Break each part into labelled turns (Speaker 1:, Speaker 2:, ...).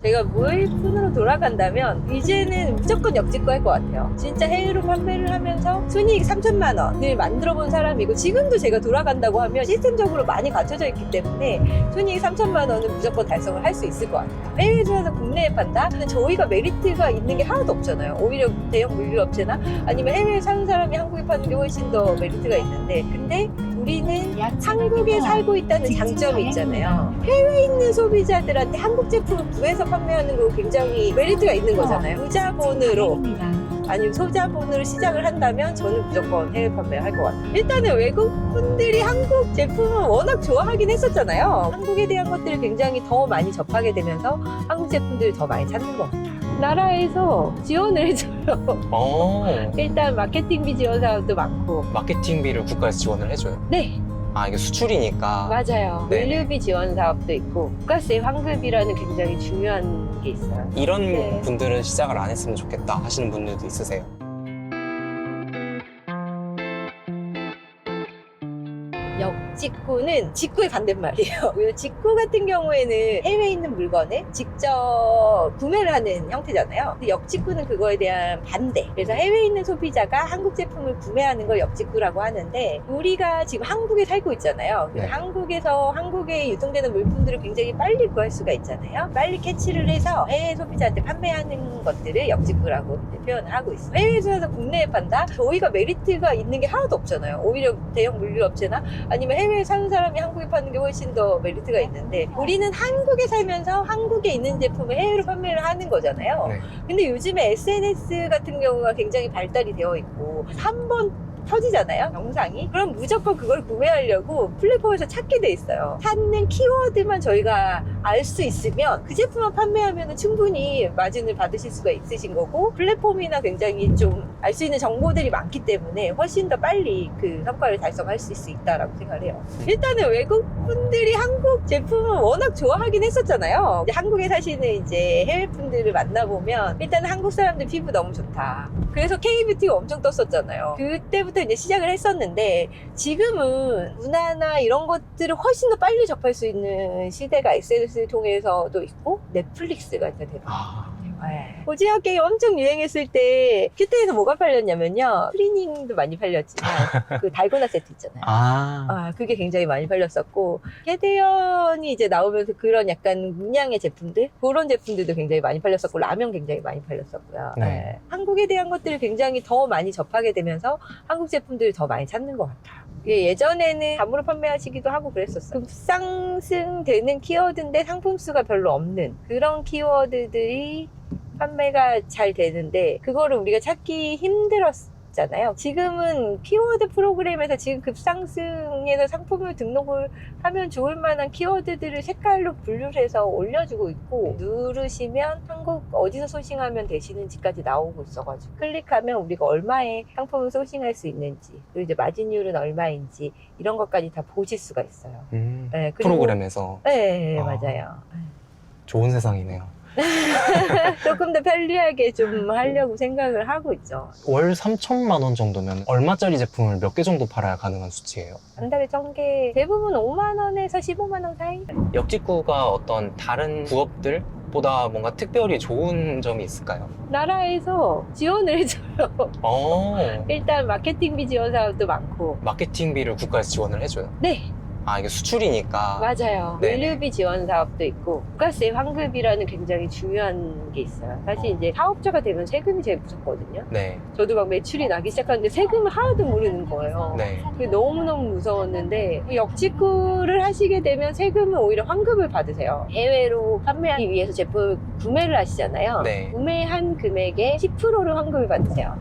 Speaker 1: 제가 무일푼으로 돌아간다면 이제는 무조건 역직구 할 것 같아요. 진짜 해외로 판매를 하면서 순이익 3천만 원을 만들어 본 사람이고, 지금도 제가 돌아간다고 하면 시스템적으로 많이 갖춰져 있기 때문에 순이익 3천만 원은 무조건 달성을 할 수 있을 것 같아요. 해외에서 사서 국내에 판다? 근데 저희가 메리트가 있는 게 하나도 없잖아요. 오히려 대형 물류업체나 아니면 해외에 사는 사람이 한국에 파는 게 훨씬 더 메리트가 있는데, 근데 우리는 한국에 살고 있다는 장점이 있잖아요. 해외에 있는 소비자들한테 한국 제품을 구해서 판매하는 거 굉장히 메리트가 있는 거잖아요. 무자본으로 아니면 소자본으로 시작을 한다면 저는 무조건 해외 판매할 것 같아요. 일단은 외국 분들이 한국 제품을 워낙 좋아하긴 했었잖아요. 한국에 대한 것들을 굉장히 더 많이 접하게 되면서 한국 제품들을 더 많이 찾는 것 같아요. 나라에서 지원을 해줘요. 일단 마케팅비 지원 사업도 많고.
Speaker 2: 마케팅비를 국가에서 지원을 해줘요.
Speaker 1: 네,
Speaker 2: 아, 이게 수출이니까.
Speaker 1: 맞아요.
Speaker 2: 네.
Speaker 1: 물류비 지원 사업도 있고 국가세 환급이라는 굉장히 중요한 게 있어요.
Speaker 2: 이런
Speaker 1: 네.
Speaker 2: 분들은 시작을 안 했으면 좋겠다 하시는 분들도 있으세요?
Speaker 1: 역직구는 직구의 반대말이에요. 직구 같은 경우에는 해외에 있는 물건을 직접 구매를 하는 형태잖아요. 근데 역직구는 그거에 대한 반대. 그래서 해외에 있는 소비자가 한국 제품을 구매하는 걸 역직구라고 하는데, 우리가 지금 한국에 살고 있잖아요. 그래서
Speaker 2: 네.
Speaker 1: 한국에서 한국에 유통되는 물품들을 굉장히 빨리 구할 수가 있잖아요. 빨리 캐치를 해서 해외 소비자한테 판매하는 것들을 역직구라고 표현을 하고 있어요. 해외에서 사서 국내에 판다? 저희가 메리트가 있는 게 하나도 없잖아요. 오히려 대형 물류업체나 아니면 해외에 사는 사람이 한국에 파는 게 훨씬 더 메리트가 있는데, 우리는 한국에 살면서 한국에 있는 제품을 해외로 판매를 하는 거잖아요.
Speaker 2: 네.
Speaker 1: 근데 요즘에 SNS 같은 경우가 굉장히 발달이 되어 있고, 한 번 터지잖아요, 영상이. 그럼 무조건 그걸 구매하려고 플랫폼에서 찾게 돼 있어요. 찾는 키워드만 저희가 알 수 있으면 그 제품만 판매하면 충분히 마진을 받으실 수가 있으신 거고, 플랫폼이나 굉장히 좀 알 수 있는 정보들이 많기 때문에 훨씬 더 빨리 그 성과를 달성할 수 있다라고 생각을 해요. 일단은 외국 분들이 한국 제품을 워낙 좋아하긴 했었잖아요. 이제 한국에 사시는 이제 해외 분들을 만나보면 일단 한국 사람들 피부 너무 좋다. 그래서 K뷰티가 엄청 떴었잖아요. 그때부터 이제 시작을 했었는데, 지금은 문화나 이런 것들을 훨씬 더 빨리 접할 수 있는 시대가 SNS를 통해서도 있고, 넷플릭스가 이제 대박. 네. 오징어 게임 엄청 유행했을 때 큐테에서 뭐가 팔렸냐면요, 트리닝도 많이 팔렸지만 그 달고나 세트 있잖아요. 그게 굉장히 많이 팔렸었고, 캐대언이 이제 나오면서 그런 약간 문양의 제품들, 그런 제품들도 굉장히 많이 팔렸었고, 라면 굉장히 많이 팔렸었고요.
Speaker 2: 네.
Speaker 1: 네. 한국에 대한 것들을 굉장히 더 많이 접하게 되면서 한국 제품들을 더 많이 찾는 것 같아요. 예전에는 담으로 판매하시기도 하고 그랬었어요. 급상승되는 키워드인데 상품 수가 별로 없는 그런 키워드들이 판매가 잘 되는데, 그거를 우리가 찾기 힘들었잖아요. 지금은 키워드 프로그램에서 지금 급상승해서 상품을 등록을 하면 좋을 만한 키워드들을 색깔로 분류를 해서 올려주고 있고, 누르시면 한국 어디서 소싱하면 되시는지까지 나오고 있어가지고 클릭하면 우리가 얼마에 상품을 소싱할 수 있는지, 그리고 이제 마진율은 얼마인지 이런 것까지 다 보실 수가 있어요. 네, 그리고
Speaker 2: 프로그램에서.
Speaker 1: 네,
Speaker 2: 아.
Speaker 1: 맞아요.
Speaker 2: 좋은 세상이네요.
Speaker 1: 조금 더 편리하게 좀 하려고 생각을 하고 있죠.
Speaker 2: 월 3천만 원 정도면 얼마짜리 제품을 몇 개 정도 팔아야 가능한 수치예요?
Speaker 1: 한 달에 전개 대부분 5만 원에서 15만 원 사이?
Speaker 2: 역직구가 어떤 다른 부업들보다 뭔가 특별히 좋은 점이 있을까요?
Speaker 1: 나라에서 지원을 해줘요. 일단 마케팅비 지원 사업도 많고.
Speaker 2: 마케팅비를 국가에서 지원을 해줘요.
Speaker 1: 네,
Speaker 2: 아, 이게 수출이니까.
Speaker 1: 맞아요.
Speaker 2: 네네.
Speaker 1: 물류비 지원 사업도 있고 국가세 환급이라는 굉장히 중요한 게 있어요. 사실 이제 사업자가 되면 세금이 제일 무섭거든요.
Speaker 2: 네.
Speaker 1: 저도 막 매출이 나기 시작하는데 세금을 하나도 모르는 거예요.
Speaker 2: 네.
Speaker 1: 그게 너무너무 무서웠는데, 역직구를 하시게 되면 세금은 오히려 환급을 받으세요. 해외로 판매하기 위해서 제품을 구매를 하시잖아요.
Speaker 2: 네.
Speaker 1: 구매한 금액의 10%를 환급을 받으세요.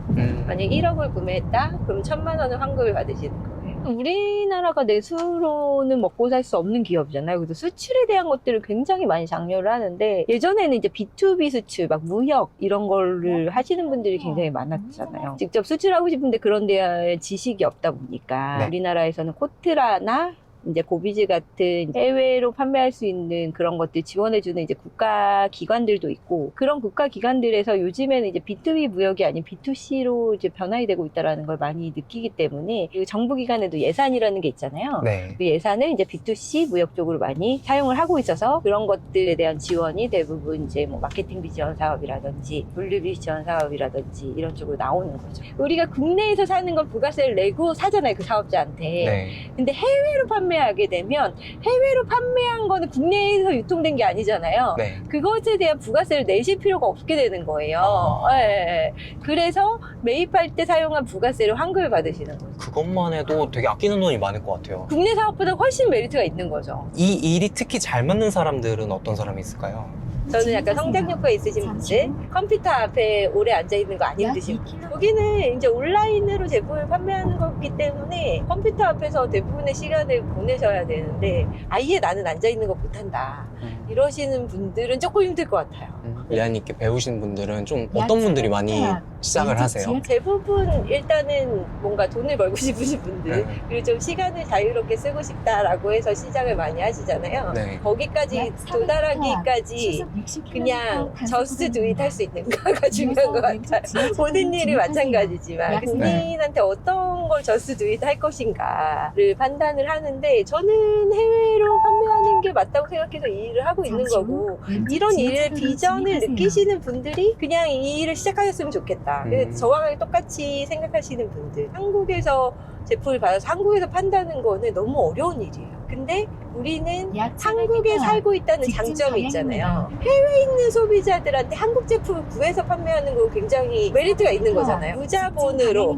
Speaker 1: 만약 1억을 구매했다? 그럼 1,000만 원을 환급을 받으시는 거예요. 우리나라가 내수로는 먹고 살 수 없는 기업이잖아요. 그래서 수출에 대한 것들을 굉장히 많이 장려를 하는데, 예전에는 이제 B2B 수출, 막 무역 이런 거를 하시는 분들이 굉장히 많았잖아요. 직접 수출하고 싶은데 그런 데에 지식이 없다 보니까
Speaker 2: 네.
Speaker 1: 우리나라에서는 코트라나 이제 고비즈 같은 해외로 판매할 수 있는 그런 것들 지원해주는 이제 국가 기관들도 있고, 그런 국가 기관들에서 요즘에는 이제 B2B 무역이 아닌 B2C로 이제 변화가 되고 있다라는 걸 많이 느끼기 때문에, 그 정부 기관에도 예산이라는 게 있잖아요.
Speaker 2: 네.
Speaker 1: 그 예산을 이제 B2C 무역 쪽으로 많이 사용을 하고 있어서 그런 것들에 대한 지원이 대부분 이제 뭐 마케팅비 지원 사업이라든지 물류비 지원 사업이라든지 이런 쪽으로 나오는 거죠. 우리가 국내에서 사는 건 부가세를 내고 사잖아요, 그 사업자한테.
Speaker 2: 네.
Speaker 1: 근데 해외로 판매하게 되면 해외로 판매한 거는 국내에서 유통된 게 아니잖아요.
Speaker 2: 네.
Speaker 1: 그것에 대한 부가세를 내실 필요가 없게 되는 거예요.
Speaker 2: 아.
Speaker 1: 예. 그래서 매입할 때 사용한 부가세를 환급을 받으시는 거죠.
Speaker 2: 그것만 해도 되게 아끼는 돈이 많을 것 같아요.
Speaker 1: 국내 사업보다 훨씬 메리트가 있는 거죠.
Speaker 2: 이 일이 특히 잘 맞는 사람들은 어떤 사람이 있을까요?
Speaker 1: 저는 약간 성장욕구가 있으신 분들, 컴퓨터 앞에 오래 앉아있는 거 안 힘드신 분들. 여기는 이제 온라인으로 제품을 판매하는 거기 때문에 컴퓨터 앞에서 대부분의 시간을 보내셔야 되는데 아예 나는 앉아있는 거 못한다 이러시는 분들은 조금 힘들 것 같아요.
Speaker 2: 위안 있게 배우신 분들은 좀 어떤 분들이 많이 시작을 하세요?
Speaker 1: 대부분 일단은 뭔가 돈을 벌고 싶으신 분들,
Speaker 2: 네.
Speaker 1: 그리고 좀 시간을 자유롭게 쓰고 싶다라고 해서 시작을 많이 하시잖아요.
Speaker 2: 네.
Speaker 1: 거기까지 도달하기까지 그냥 저스트 두잇 할 수 있는가가 중요한 것 같아요. 모든 일이 마찬가지지만 본인한테 어떤 걸 저스트 두잇 할 것인가를 판단을 하는데, 저는 해외로 판매하는 게 맞다고 생각해서 이 일을 하고 있는 거고, 이런 일의 비전을 느끼시는 분들이 그냥 이 일을 시작하셨으면 좋겠다. 그래서 저와 똑같이 생각하시는 분들, 한국에서 제품을 받아서 한국에서 판다는 거는 너무 어려운 일이에요. 근데 우리는 한국에 살고 있다는 장점이 있잖아요. 해외에 있는 소비자들한테 한국 제품을 구해서 판매하는 거 굉장히 메리트가 있는 거잖아요. 무자본으로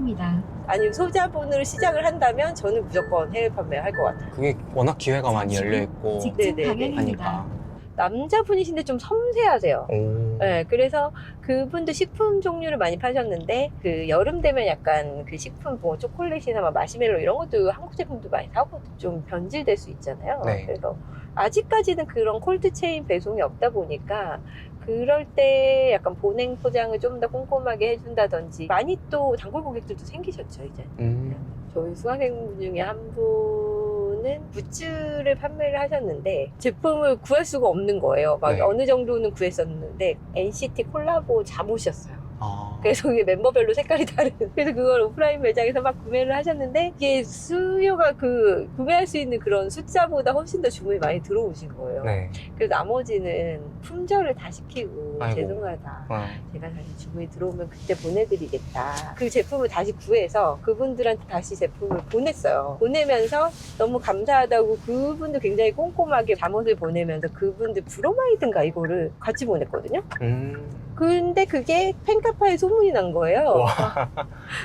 Speaker 1: 아니면 소자본으로 시작을 한다면 저는 무조건 해외 판매할 것 같아요.
Speaker 2: 그게 워낙 기회가 많이 열려있고
Speaker 1: 네네네.
Speaker 2: 하니까.
Speaker 1: 남자분이신데 좀 섬세하세요.
Speaker 2: 오.
Speaker 1: 네, 그래서 그분도 식품 종류를 많이 파셨는데, 그 여름 되면 약간 그 식품 뭐 초콜릿이나 막 마시멜로 이런 것도 한국 제품도 많이 사거든요. 좀 변질될 수 있잖아요.
Speaker 2: 네.
Speaker 1: 그래서 아직까지는 그런 콜드체인 배송이 없다 보니까 그럴 때 약간 보냉 포장을 좀 더 꼼꼼하게 해준다든지, 많이 또 단골 고객들도 생기셨죠 이제. 저희 수강생 중에 한 분은 굿즈를 판매를 하셨는데 제품을 구할 수가 없는 거예요. 막
Speaker 2: 네.
Speaker 1: 어느 정도는 구했었는데 NCT 콜라보 잠옷이었어요.
Speaker 2: 아.
Speaker 1: 그래서 그게 멤버별로 색깔이 다른. 그래서 그걸 오프라인 매장에서 막 구매를 하셨는데, 이게 수요가 그 구매할 수 있는 그런 숫자보다 훨씬 더 주문이 많이 들어오신 거예요.
Speaker 2: 네.
Speaker 1: 그래서 나머지는 품절을 다 시키고,
Speaker 2: 아이고.
Speaker 1: 죄송하다.
Speaker 2: 어.
Speaker 1: 제가 다시 주문이 들어오면 그때 보내드리겠다. 그 제품을 다시 구해서 그분들한테 다시 제품을 보냈어요. 보내면서 너무 감사하다고 그분도 굉장히 꼼꼼하게 잠옷을 보내면서 그분들 브로마이드인가 이거를 같이 보냈거든요. 근데 그게 팬카파에 소문이 난 거예요.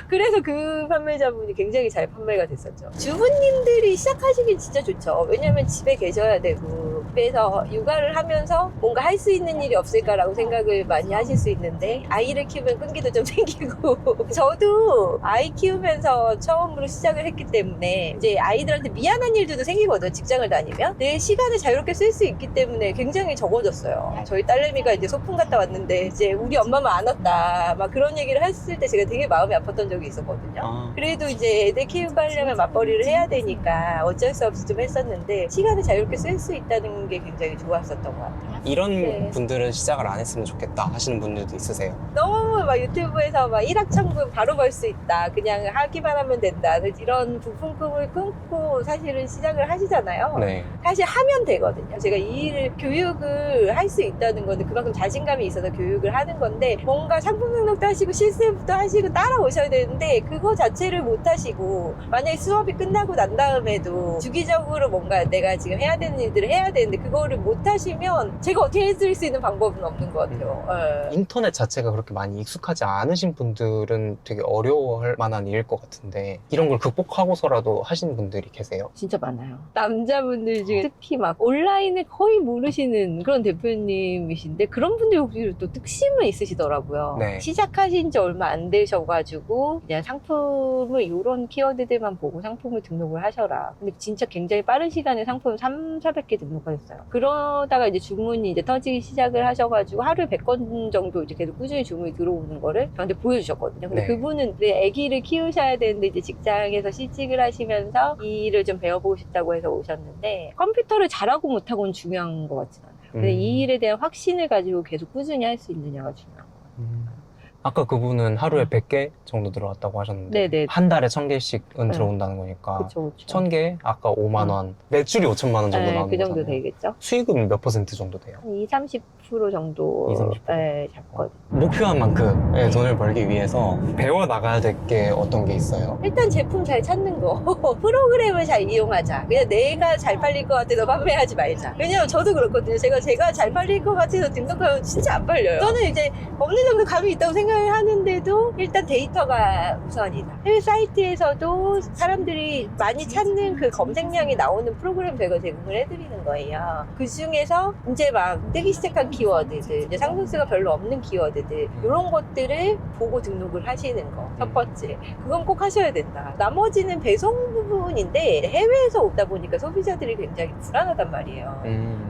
Speaker 1: 그래서 그 판매자분이 굉장히 잘 판매가 됐었죠. 주부님들이 시작하시긴 진짜 좋죠. 왜냐면 집에 계셔야 되고, 집에서 육아를 하면서 뭔가 할 수 있는 일이 없을까라고 생각을 많이 하실 수 있는데, 아이를 키우면 끈기도 좀 생기고 저도 아이 키우면서 처음으로 시작을 했기 때문에 이제 아이들한테 미안한 일들도 생기거든요. 직장을 다니면 내 시간을 자유롭게 쓸 수 있기 때문에 굉장히 적어졌어요. 저희 딸내미가 이제 소풍 갔다 왔는데 이제 우리 엄마만 안 왔다 막 그런 얘기를 했을 때 제가 되게 마음이 아팠던 적이 있었거든요.
Speaker 2: 아.
Speaker 1: 그래도 이제 애들 키우고 하려면 맞벌이를 해야 되니까 어쩔 수 없이 좀 했었는데, 시간을 자유롭게 쓸 수 있다는 게 굉장히 좋았었던 것 같아요.
Speaker 2: 이런
Speaker 1: 네.
Speaker 2: 분들은 시작을 안 했으면 좋겠다 하시는 분들도 있으세요?
Speaker 1: 너무 막 유튜브에서 막 일확천금 바로 벌 수 있다, 그냥 하기만 하면 된다, 이런 부푼 꿈을 끊고 사실은 시작을 하시잖아요.
Speaker 2: 네.
Speaker 1: 사실 하면 되거든요. 제가 이 일을 교육을 할 수 있다는 거는 그만큼 자신감이 있어서 교육을 하는 건데, 뭔가 상품 등록도 하시고 실습도 하시고 따라오셔야 되는데 그거 자체를 못 하시고, 만약에 수업이 끝나고 난 다음에도 주기적으로 뭔가 내가 지금 해야 되는 일들을 해야 되는데 그거를 못 하시면 제가 어떻게 해드릴 수 있는 방법은 없는 것 같아요. 예.
Speaker 2: 인터넷 자체가 그렇게 많이 익숙하지 않으신 분들은 되게 어려워할 만한 일일 것 같은데, 이런 걸 극복하고서라도 하시는 분들이 계세요?
Speaker 1: 진짜 많아요. 남자분들 중에 특히 막 온라인을 거의 모르시는 그런 대표님이신데, 그런 분들 혹시 또 특심은 있으시더라고요.
Speaker 2: 네.
Speaker 1: 시작하신 지 얼마 안 되셔가지고 그냥 상품을 이런 키워드들만 보고 상품을 등록을 하셔라. 근데 진짜 굉장히 빠른 시간에 상품을 300~400개 등록하셨어요. 그러다가 이제 주문이 이제 터지기 시작을 하셔가지고 하루에 100건 정도 이제 계속 꾸준히 주문이 들어오고 가져오는 거를 저한테 보여주셨거든요. 근데
Speaker 2: 네.
Speaker 1: 그분은 우리 아기를 키우셔야 되는데 이제 직장에서 취직을 하시면서 이 일을 좀 배워보고 싶다고 해서 오셨는데 컴퓨터를 잘하고 못하고는 중요한 것 같진 않아요. 근데 이 일에 대한 확신을 가지고 계속 꾸준히 할 수 있느냐가 중요한 것 같아요.
Speaker 2: 아까 그분은 하루에 100개 정도 들어왔다고 하셨는데
Speaker 1: 네네.
Speaker 2: 한 달에 1000개씩은
Speaker 1: 네.
Speaker 2: 들어온다는 거니까
Speaker 1: 그쵸.
Speaker 2: 1000개 아까 5만 원 매출이 5천만 원 정도
Speaker 1: 네,
Speaker 2: 나오는
Speaker 1: 그 정도
Speaker 2: 거잖아요.
Speaker 1: 되겠죠.
Speaker 2: 수익은 몇 퍼센트 정도 돼요?
Speaker 1: 한 20-30% 정도
Speaker 2: 20-30%?
Speaker 1: 네, 잡거든요.
Speaker 2: 목표한 만큼의 돈을 벌기 위해서 배워 나가야 될 게 어떤 게 있어요?
Speaker 1: 일단 제품 잘 찾는 거. 프로그램을 잘 이용하자. 그냥 내가 잘 팔릴 것 같아서 판매하지 말자. 왜냐면 저도 그렇거든요. 제가 잘 팔릴 것 같아서 등록하면 진짜 안 팔려요. 저는 이제 어느 정도 감이 있다고 생각을 하는데도 일단 데이터가 우선이다. 해외 사이트에서도 사람들이 많이 찾는 그 검색량이 나오는 프로그램 저희가 제공을 해드리는 거예요. 그 중에서 이제 막 뜨기 시작한 키워드들, 이제 상승수가 별로 없는 키워드들, 이런 것들을 보고 등록을 하시는 거. 첫 번째. 그건 꼭 하셔야 된다. 나머지는 배송 부분인데 해외에서 오다 보니까 소비자들이 굉장히 불안하단 말이에요.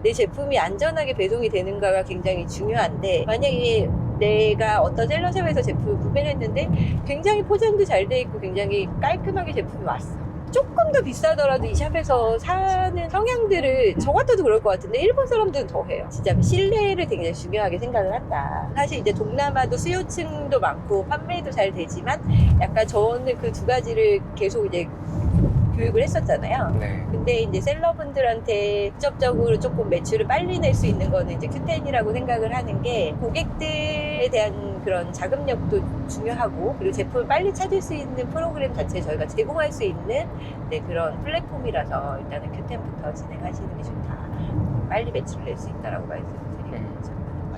Speaker 1: 내 제품이 안전하게 배송이 되는가가 굉장히 중요한데 만약에 내가 어떤 셀러샵에서 제품을 구매를 했는데 굉장히 포장도 잘 돼 있고 굉장히 깔끔하게 제품이 왔어. 조금 더 비싸더라도 이 샵에서 사는 성향들을 저 같아도 그럴 것 같은데 일본 사람들은 더 해요. 진짜 신뢰를 굉장히 중요하게 생각을 한다. 사실 이제 동남아도 수요층도 많고 판매도 잘 되지만 약간 저는 그 두 가지를 계속 이제 교육을 했었잖아요.
Speaker 2: 네.
Speaker 1: 근데 이제 셀러분들한테 직접적으로 조금 매출을 빨리 낼 수 있는 거는 이제 Q10이라고 생각을 하는 게 고객들에 대한 그런 자금력도 중요하고 그리고 제품을 빨리 찾을 수 있는 프로그램 자체 저희가 제공할 수 있는 네, 그런 플랫폼이라서 일단은 Q10부터 진행하시는 게 좋다. 빨리 매출을 낼 수 있다라고 말씀을 드리는 거죠.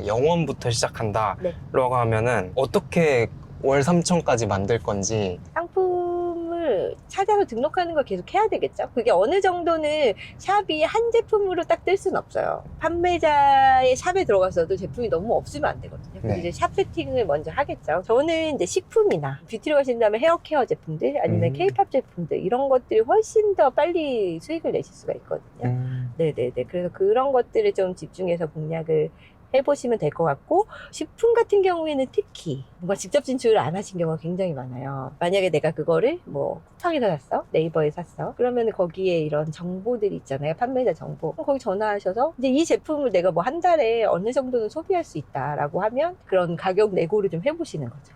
Speaker 2: 영원부터 시작한다.
Speaker 1: 네.
Speaker 2: 라고 하면은 어떻게 월 3천까지 만들 건지
Speaker 1: 상품을 찾아서 등록하는 걸 계속 해야 되겠죠. 그게 어느 정도는 샵이 한 제품으로 딱 뜰 수는 없어요. 판매자의 샵에 들어가서도 제품이 너무 없으면 안 되거든요. 그래서
Speaker 2: 네.
Speaker 1: 이제 샵 세팅을 먼저 하겠죠. 저는 이제 식품이나 뷰티로 가신다면 헤어케어 제품들 아니면 케이팝 제품들 이런 것들이 훨씬 더 빨리 수익을 내실 수가 있거든요. 네네네. 그래서 그런 것들을 좀 집중해서 공략을 해보시면 될 것 같고 식품 같은 경우에는 특히 뭔가 직접 진출을 안 하신 경우가 굉장히 많아요. 만약에 내가 그거를 뭐 쿠팡에서 샀어, 네이버에 샀어, 그러면 거기에 이런 정보들이 있잖아요. 판매자 정보. 그럼 거기 전화하셔서 이제 이 제품을 내가 뭐 한 달에 어느 정도는 소비할 수 있다라고 하면 그런 가격 내고를 좀 해보시는 거죠.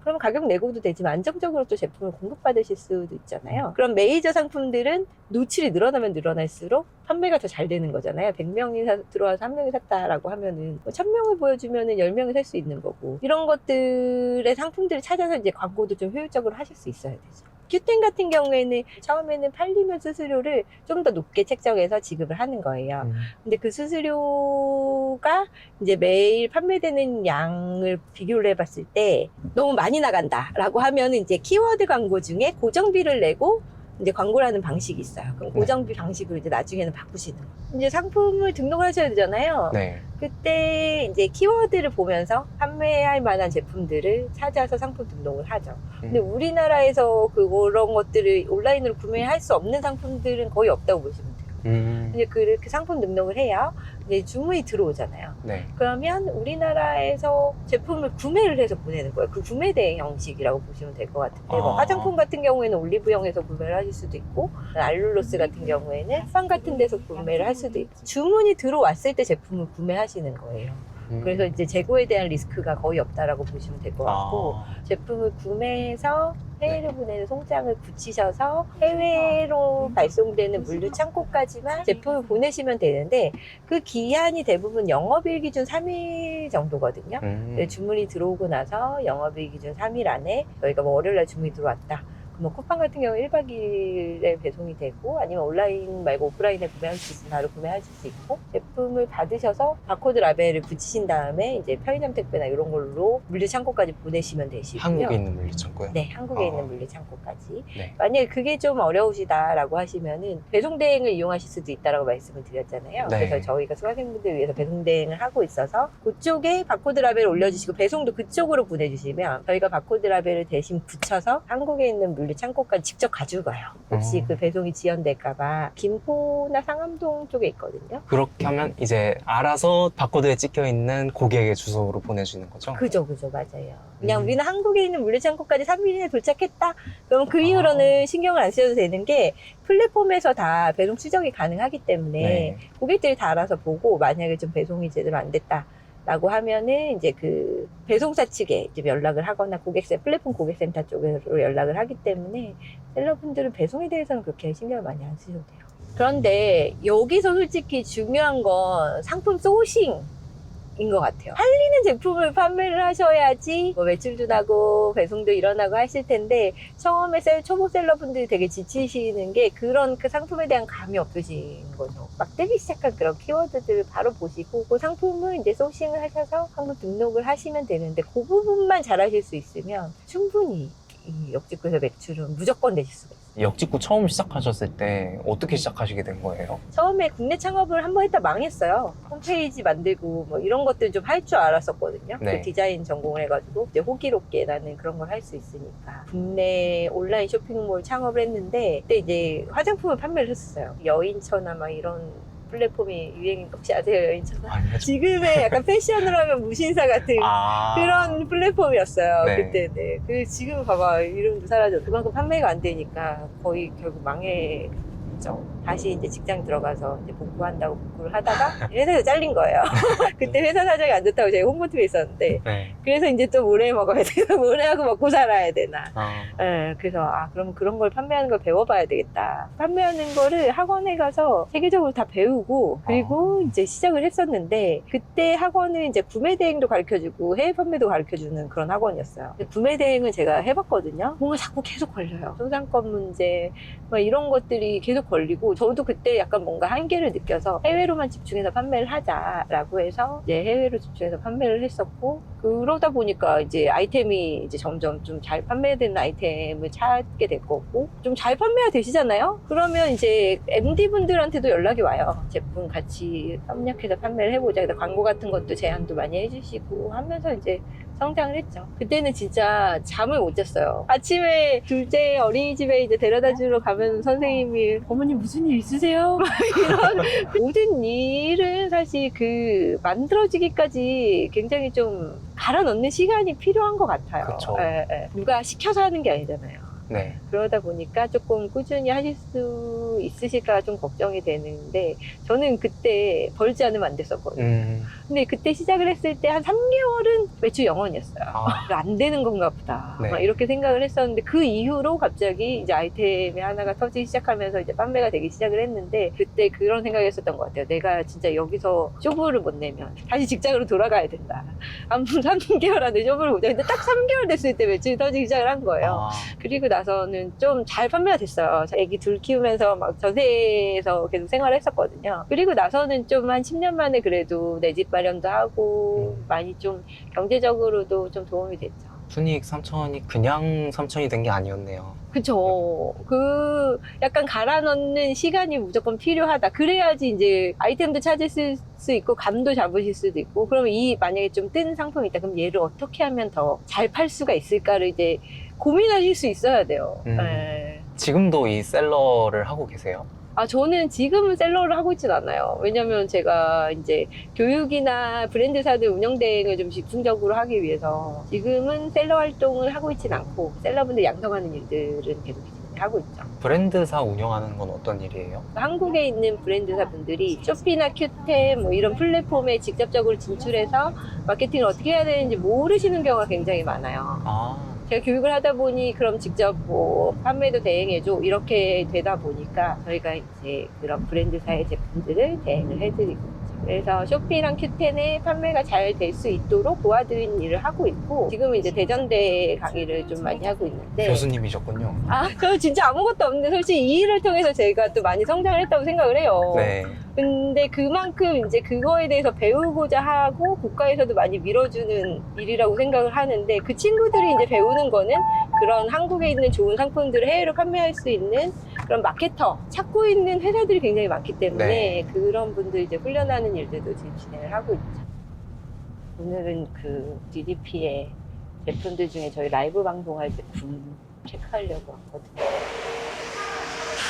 Speaker 1: 그럼 가격 내고도 되지만 안정적으로 또 제품을 공급받으실 수도 있잖아요. 그럼 메이저 상품들은 노출이 늘어나면 늘어날수록 판매가 더 잘 되는 거잖아요. 100명이 들어와서 1명이 샀다라고 하면은 1000명을 보여주면은 10명이 살 수 있는 거고 이런 것들의 상품들을 찾아서 이제 광고도 좀 효율적으로 하실 수 있어야 되죠. Q10 같은 경우에는 처음에는 팔리면 수수료를 좀 더 높게 책정해서 지급을 하는 거예요. 근데 그 수수료가 이제 매일 판매되는 양을 비교를 해봤을 때 너무 많이 나간다라고 하면 이제 키워드 광고 중에 고정비를 내고 이제 광고를 하는 방식이 있어요. 그럼 고정비 방식으로 이제 나중에는 바꾸시는 거예요. 이제 상품을 등록을 하셔야 되잖아요.
Speaker 2: 네.
Speaker 1: 그때 이제 키워드를 보면서 판매할 만한 제품들을 찾아서 상품 등록을 하죠. 근데 우리나라에서 그런 것들을 온라인으로 구매할 수 없는 상품들은 거의 없다고 보시면 돼요. 이제 그렇게 상품 등록을 해야 이제 주문이 들어오잖아요.
Speaker 2: 네.
Speaker 1: 그러면 우리나라에서 제품을 구매를 해서 보내는 거예요. 그 구매 대행 형식이라고 보시면 될 것 같은데 뭐 화장품 같은 경우에는 올리브영에서 구매를 하실 수도 있고 알룰로스 같은 경우에는 판 같은 데서 구매를 할 수도 있고 주문이 들어왔을 때 제품을 구매하시는 거예요. 그래서 이제 재고에 대한 리스크가 거의 없다라고 보시면 될 것 같고 제품을 구매해서 해외로 보내는 송장을 붙이셔서 해외로 발송되는 물류 창고까지만 제품을 보내시면 되는데 그 기한이 대부분 영업일 기준 3일 정도거든요. 주문이 들어오고 나서 영업일 기준 3일 안에 저희가 뭐 월요일날 주문이 들어왔다. 뭐 쿠팡 같은 경우 1박 2일에 배송이 되고 아니면 온라인 말고 오프라인에 구매할 수 있으면 바로 구매하실 수 있고 제품을 받으셔서 바코드 라벨을 붙이신 다음에 이제 편의점 택배나 이런 걸로 물류 창고까지 보내시면 되시고요.
Speaker 2: 한국에 있는 물류 창고요?
Speaker 1: 네, 한국에 있는 물류 창고까지.
Speaker 2: 네.
Speaker 1: 만약에 그게 좀 어려우시다라고 하시면은 배송 대행을 이용하실 수도 있다라고 말씀을 드렸잖아요.
Speaker 2: 네.
Speaker 1: 그래서 저희가 수강생분들 위해서 배송 대행을 하고 있어서 그쪽에 바코드 라벨을 올려주시고 배송도 그쪽으로 보내주시면 저희가 바코드 라벨을 대신 붙여서 한국에 있는 물류창고까지 직접 가지고 가요. 혹시 그 배송이 지연될까봐. 김포나 상암동 쪽에 있거든요.
Speaker 2: 그렇게 하면 이제 알아서 바코드에 찍혀 있는 고객의 주소로 보내주는 거죠?
Speaker 1: 그죠, 맞아요. 그냥 우리는 한국에 있는 물류창고까지 3일 이내에 도착했다? 그럼 그 이후로는 신경을 안 쓰셔도 되는 게 플랫폼에서 다 배송 추적이 가능하기 때문에
Speaker 2: 네.
Speaker 1: 고객들이 다 알아서 보고 만약에 좀 배송이 제대로 안 됐다. 라고 하면은 이제 그 배송사 측에 이제 연락을 하거나 플랫폼 고객센터 쪽으로 연락을 하기 때문에 셀러분들은 배송에 대해서는 그렇게 신경을 많이 안 쓰셔도 돼요. 그런데 여기서 솔직히 중요한 건 상품 소싱인 것 같아요. 팔리는 제품을 판매를 하셔야지 뭐 매출도 나고 배송도 일어나고 하실 텐데 처음에 초보 셀러분들이 되게 지치시는 게 그런 그 상품에 대한 감이 없으신 거죠. 막 뜨기 시작한 그런 키워드들을 바로 보시고 그 상품을 이제 소싱을 하셔서 한번 등록을 하시면 되는데 그 부분만 잘하실 수 있으면 충분히 이 역직구에서 매출은 무조건 내실 수가 있어요.
Speaker 2: 역직구 처음 시작하셨을 때 어떻게 시작하시게 된 거예요?
Speaker 1: 처음에 국내 창업을 한번 했다 망했어요. 홈페이지 만들고 뭐 이런 것들 좀 할 줄 알았었거든요.
Speaker 2: 네.
Speaker 1: 그 디자인 전공을 해가지고 이제 호기롭게 나는 그런 걸 할 수 있으니까 국내 온라인 쇼핑몰 창업을 했는데 그때 이제 화장품을 판매를 했었어요. 여인처나 막 이런 플랫폼이 유행인 거 혹시 아세요? 여인처나?
Speaker 2: 아니요.
Speaker 1: 지금의 약간 패션으로 하면 무신사 같은 그런 플랫폼이었어요.
Speaker 2: 네.
Speaker 1: 그때는. 그 지금 봐봐 이름도 사라졌고 그만큼 판매가 안 되니까 거의 결국 망했죠. 다시 이제 직장 들어가서 이제 복구한다고 복구를 하다가 회사에서 잘린 거예요. 그때 회사 사정이 안 좋다고 제가 홍보팀에 있었는데
Speaker 2: 네.
Speaker 1: 그래서 이제 또 모래 먹어야 되나 모래하고 먹고 살아야 되나.
Speaker 2: 아,
Speaker 1: 그래서 그럼 그런 걸 판매하는 걸 배워봐야 되겠다. 판매하는 거를 학원에 가서 세계적으로 다 배우고 그리고 이제 시작을 했었는데 그때 학원은 이제 구매 대행도 가르쳐주고 해외 판매도 가르쳐주는 그런 학원이었어요. 근데 구매 대행은 제가 해봤거든요. 뭔가 자꾸 계속 걸려요. 소상권 문제 막 이런 것들이 계속 걸리고 저도 그때 약간 뭔가 한계를 느껴서 해외로만 집중해서 판매를 하자라고 해서 이제 해외로 집중해서 판매를 했었고 그러다 보니까 이제 아이템이 이제 점점 좀 잘 판매되는 아이템을 찾게 될 거고 좀 잘 판매가 되시잖아요? 그러면 이제 MD분들한테도 연락이 와요. 제품 같이 협력해서 판매를 해보자. 그래서 광고 같은 것도 제안도 많이 해주시고 하면서 이제 성장을 했죠. 그때는 진짜 잠을 못 잤어요. 아침에 둘째 어린이집에 이제 데려다 주러 가면 선생님이 어머니 무슨 일 있으세요? 막 이런 모든 일은 사실 그 만들어지기까지 굉장히 좀 갈아 넣는 시간이 필요한 것 같아요.
Speaker 2: 그쵸.
Speaker 1: 누가 시켜서 하는 게 아니잖아요.
Speaker 2: 네.
Speaker 1: 그러다 보니까 조금 꾸준히 하실 수 있으실까 좀 걱정이 되는데 저는 그때 벌지 않으면 안 됐었거든요. 근데 그때 시작을 했을 때 한 3개월은 매출 0원이었어요. 안 되는 건가 보다.
Speaker 2: 네.
Speaker 1: 막 이렇게 생각을 했었는데 그 이후로 갑자기 이제 아이템이 하나가 터지기 시작하면서 이제 판매가 되기 시작을 했는데 그때 그런 생각을 했었던 것 같아요. 내가 진짜 여기서 쇼부를 못 내면 다시 직장으로 돌아가야 된다. 아무튼 3개월 안에 쇼부를 못 내는데 딱 3개월 됐을 때 매출이 터지기 시작을 한 거예요. 그리고 나서는 좀 잘 판매가 됐어요. 애기 둘 키우면서 막 전세에서 계속 생활을 했었거든요. 그리고 나서는 좀 한 10년 만에 그래도 내 집 마련도 하고 많이 좀 경제적으로도 좀 도움이 됐죠.
Speaker 2: 순이익 3천이 그냥 3천이 된 게 아니었네요.
Speaker 1: 그쵸. 그 약간 갈아 넣는 시간이 무조건 필요하다. 그래야지 이제 아이템도 찾으실 수 있고 감도 잡으실 수도 있고 그러면 만약에 좀 뜬 상품이 있다. 그럼 얘를 어떻게 하면 더 잘 팔 수가 있을까를 이제 고민하실 수 있어야 돼요.
Speaker 2: 지금도 이 셀러를 하고 계세요?
Speaker 1: 저는 지금은 셀러를 하고 있진 않아요. 왜냐면 제가 이제 교육이나 브랜드사들 운영 대행을 좀 집중적으로 하기 위해서 지금은 셀러 활동을 하고 있진 않고 셀러분들 양성하는 일들은 계속 하고 있죠.
Speaker 2: 브랜드사 운영하는 건 어떤 일이에요?
Speaker 1: 한국에 있는 브랜드사 분들이 쇼피나 큐템 뭐 이런 플랫폼에 직접적으로 진출해서 마케팅을 어떻게 해야 되는지 모르시는 경우가 굉장히 많아요. 제가 교육을 하다 보니 그럼 직접 뭐 판매도 대행해줘 이렇게 되다 보니까 저희가 이제 그런 브랜드사의 제품들을 대행을 해드리고 있죠. 그래서 쇼피랑 큐텐의 판매가 잘 될 수 있도록 도와드리는 일을 하고 있고 지금은 이제 대전대 강의를 좀 많이 하고 있는데
Speaker 2: 교수님이셨군요.
Speaker 1: 저 진짜 아무것도 없는데 솔직히 이 일을 통해서 제가 또 많이 성장을 했다고 생각을 해요.
Speaker 2: 네.
Speaker 1: 근데 그만큼 이제 그거에 대해서 배우고자 하고 국가에서도 많이 밀어주는 일이라고 생각을 하는데 그 친구들이 이제 배우는 거는 그런 한국에 있는 좋은 상품들을 해외로 판매할 수 있는 그런 마케터 찾고 있는 회사들이 굉장히 많기 때문에
Speaker 2: 네.
Speaker 1: 그런 분들 이제 훈련하는 일들도 지금 진행을 하고 있죠. 오늘은 그 DDP의 제품들 중에 저희 라이브 방송할 제품 체크하려고 왔거든요.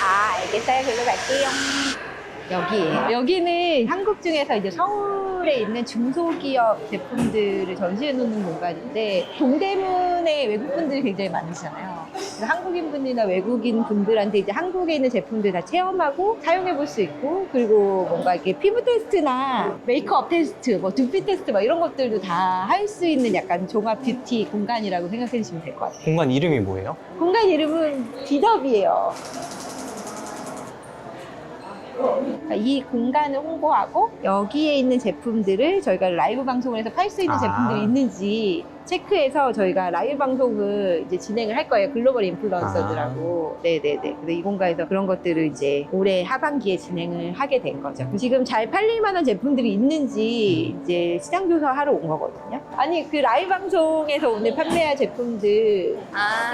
Speaker 1: 아, 알겠어요. 글로 갈게요. 여기에요. 여기는 한국 중에서 이제 서울에 있는 중소기업 제품들을 전시해 놓는 공간인데, 동대문에 외국분들이 굉장히 많으시잖아요. 그래서 한국인 분이나 외국인 분들한테 이제 한국에 있는 제품들 다 체험하고 사용해 볼 수 있고, 그리고 뭔가 이렇게 피부 테스트나 메이크업 테스트, 뭐 두피 테스트 막 이런 것들도 다 할 수 있는 약간 종합 뷰티 공간이라고 생각해 주시면 될 것 같아요.
Speaker 2: 공간 이름이 뭐예요?
Speaker 1: 공간 이름은 디더비예요. 이 공간을 홍보하고 여기에 있는 제품들을 저희가 라이브 방송을 해서 팔 수 있는 제품들이 있는지 체크해서 저희가 라이브 방송을 이제 진행을 할 거예요. 글로벌 인플루언서들하고. 네네네. 그래서 이 공간에서 그런 것들을 이제 올해 하반기에 진행을 하게 된 거죠. 지금 잘 팔릴 만한 제품들이 있는지 이제 시장 조사하러 온 거거든요. 아니, 그 라이브 방송에서 오늘 판매할 제품들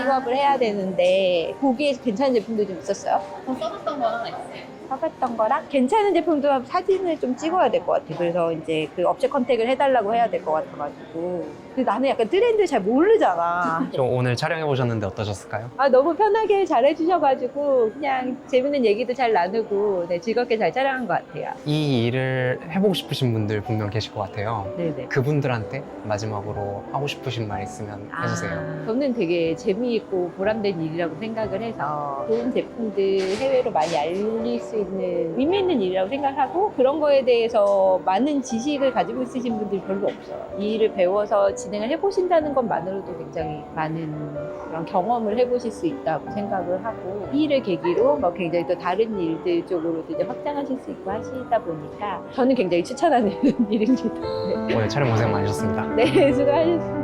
Speaker 1: 픽업을 해야 되는데 거기에 괜찮은 제품들 좀 있었어요?
Speaker 3: 저 써봤던 거 하나 있어요.
Speaker 1: 사봤던 거랑 괜찮은 제품도 사진을 좀 찍어야 될 것 같아요. 그래서 이제 그 업체 컨택을 해달라고 해야 될 것 같아가지고. 근데 나는 약간 트렌드 잘 모르잖아.
Speaker 2: 저 오늘 촬영해 보셨는데 어떠셨을까요?
Speaker 1: 아, 너무 편하게 잘해주셔가지고 그냥 재밌는 얘기도 잘 나누고 네, 즐겁게 잘 촬영한 것 같아요.
Speaker 2: 이 일을 해보고 싶으신 분들 분명 계실 것 같아요.
Speaker 1: 네네.
Speaker 2: 그분들한테 마지막으로 하고 싶으신 말 있으면 해주세요.
Speaker 1: 저는 되게 재미있고 보람된 일이라고 생각을 해서 좋은 제품들 해외로 많이 알릴 수 있는 의미 있는 일이라고 생각하고, 그런 거에 대해서 많은 지식을 가지고 있으신 분들이 별로 없어요. 이 일을 배워서 진행을 해보신다는 것만으로도 굉장히 많은 그런 경험을 해보실 수 있다고 생각을 하고, 이 일을 계기로 뭐 굉장히 또 다른 일들 쪽으로도 이제 확장하실 수 있고 하시다 보니까 저는 굉장히 추천하는 일입니다.
Speaker 2: 오늘 촬영 고생 많으셨습니다.
Speaker 1: 네, 수고하셨습니다.